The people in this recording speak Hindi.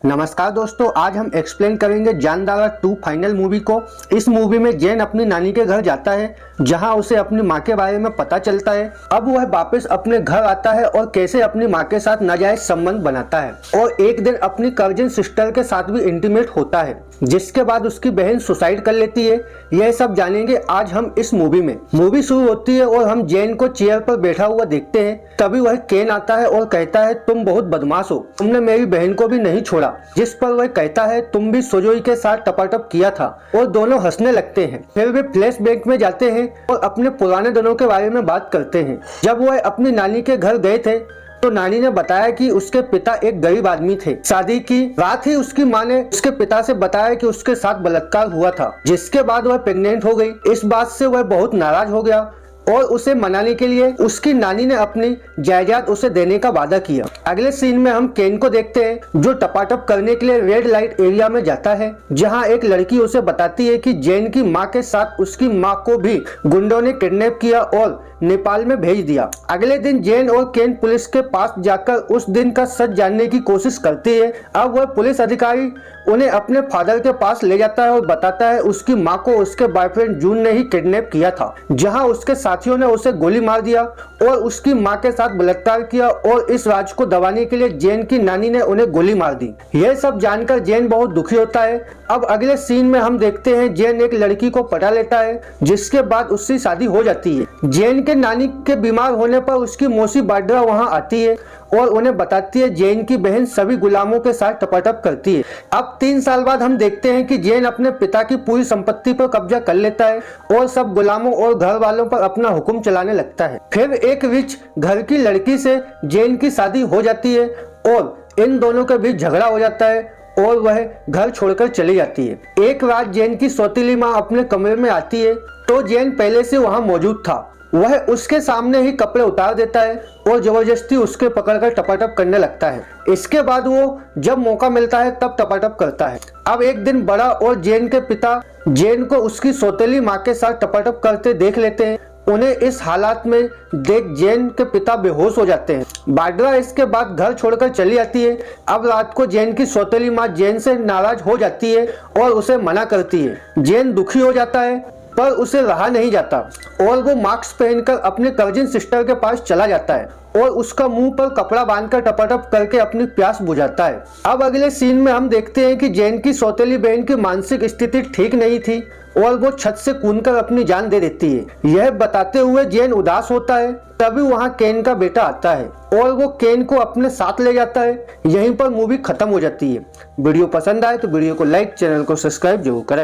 नमस्कार दोस्तों, आज हम एक्सप्लेन करेंगे जानदारा 2 फाइनल मूवी को। इस मूवी में जैन अपनी नानी के घर जाता है, जहां उसे अपनी मां के बारे में पता चलता है। अब वह वापस अपने घर आता है और कैसे अपनी मां के साथ नाजायज संबंध बनाता है और एक दिन अपनी कजिन सिस्टर के साथ भी इंटीमेट होता है, जिसके बाद उसकी बहन सुसाइड कर लेती है। यह सब जानेंगे आज हम इस मूवी में। मूवी शुरू होती है और हम जैन को चेयर पर बैठा हुआ देखते हैं। तभी वह केन आता है और कहता है, तुम बहुत बदमाश हो, तुमने मेरी बहन को भी नहीं छोड़ा। जिस पर वह कहता है, तुम भी सोजोई के साथ टपाटप किया था, और दोनों हंसने लगते हैं। फिर वे फ्लैशबैक में जाते हैं और अपने पुराने दिनों के बारे में बात करते हैं। जब वह अपनी नानी के घर गए थे तो नानी ने बताया कि उसके पिता एक गरीब आदमी थे। शादी की रात ही उसकी मां ने उसके पिता से बताया कि उसके साथ बलात्कार हुआ था, जिसके बाद वह प्रेग्नेंट हो गई। इस बात से वह बहुत नाराज हो गया और उसे मनाने के लिए उसकी नानी ने अपनी जायदाद उसे देने का वादा किया। अगले सीन में हम केन को देखते हैं, जो टपाटप करने के लिए रेड लाइट एरिया में जाता है, जहां एक लड़की उसे बताती है कि जैन की मां के साथ उसकी मां को भी गुंडों ने किडनैप किया और नेपाल में भेज दिया। अगले दिन जैन और केन पुलिस के पास जाकर उस दिन का सच जानने की कोशिश करती है। अब वह पुलिस अधिकारी उन्हें अपने फादर के पास ले जाता है और बताता है उसकी मां को उसके बॉयफ्रेंड जून ने ही किडनैप किया था, जहां उसके साथियों ने उसे गोली मार दिया और उसकी मां के साथ बलात्कार किया, और इस राज को दबाने के लिए जैन की नानी ने उन्हें गोली मार दी। यह सब जानकर जैन बहुत दुखी होता है। अब अगले सीन में हम देखते हैं जैन एक लड़की को पटा लेता है, जिसके बाद उससे शादी हो जाती है। जैन के नानी के बीमार होने पर उसकी मौसी बाड्रा वहां आती है और उन्हें बताती है जैन की बहन सभी गुलामों के साथ टपाटप करती है। अब 3 साल बाद हम देखते हैं कि जैन अपने पिता की पूरी संपत्ति पर कब्जा कर लेता है और सब गुलामों और घर वालों पर अपना हुक्म चलाने लगता है। फिर एक रिच घर की लड़की से जैन की शादी हो जाती है और इन दोनों के बीच झगड़ा हो जाता है और वह घर छोड़कर चली जाती है। एक रात जैन की सौतीली माँ अपने कमरे में आती है तो जैन पहले से वहां मौजूद था। वह उसके सामने ही कपड़े उतार देता है और जबरदस्ती उसके पकड़कर टपाटप करने लगता है। इसके बाद वो जब मौका मिलता है तब टपाटप करता है। अब एक दिन बड़ा और जैन के पिता जैन को उसकी सौतेली माँ के साथ टपाटप करते देख लेते हैं। उन्हें इस हालात में देख जैन के पिता बेहोश हो जाते हैं। बाड्रा इसके बाद घर छोड़कर चली जाती है। अब रात को जैन की सौतेली माँ जैन से नाराज हो जाती है और उसे मना करती है। जैन दुखी हो जाता है पर उसे रहा नहीं जाता और वो मास्क पहनकर अपने कजिन सिस्टर के पास चला जाता है और उसका मुंह पर कपड़ा बांधकर टपाटप करके अपनी प्यास बुझाता है। अब अगले सीन में हम देखते हैं कि जैन की सौतेली बहन की मानसिक स्थिति ठीक नहीं थी और वो छत से कूदकर अपनी जान दे देती है। यह बताते हुए जैन उदास होता है। तभी वहां केन का बेटा आता है और वो केन को अपने साथ ले जाता है। यहीं पर मूवी खत्म हो जाती है। वीडियो पसंद आए तो वीडियो को लाइक, चैनल को सब्सक्राइब जरूर करें।